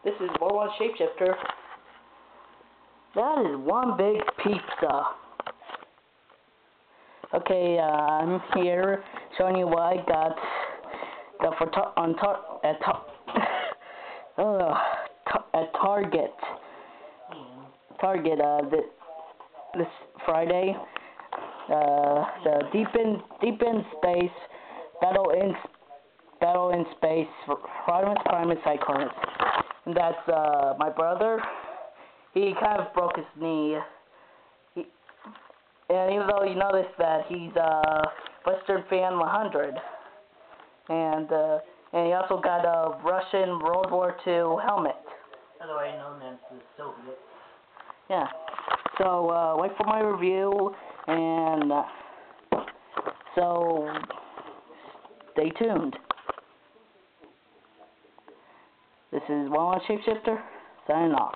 This is One Shapeshifter. That is one big pizza. Okay, I'm here showing you what I got at Target. This Friday. The Deep in Space Battle in Space Rodimus Primus Cyclonus. And that's my brother. He kind of broke his knee. And even though you notice that he's Western Fan 100, and he also got a Russian World War II helmet. Otherwise known as the Soviet. Yeah. So wait for my review, and so stay tuned. This is One Shapeshifter signing off.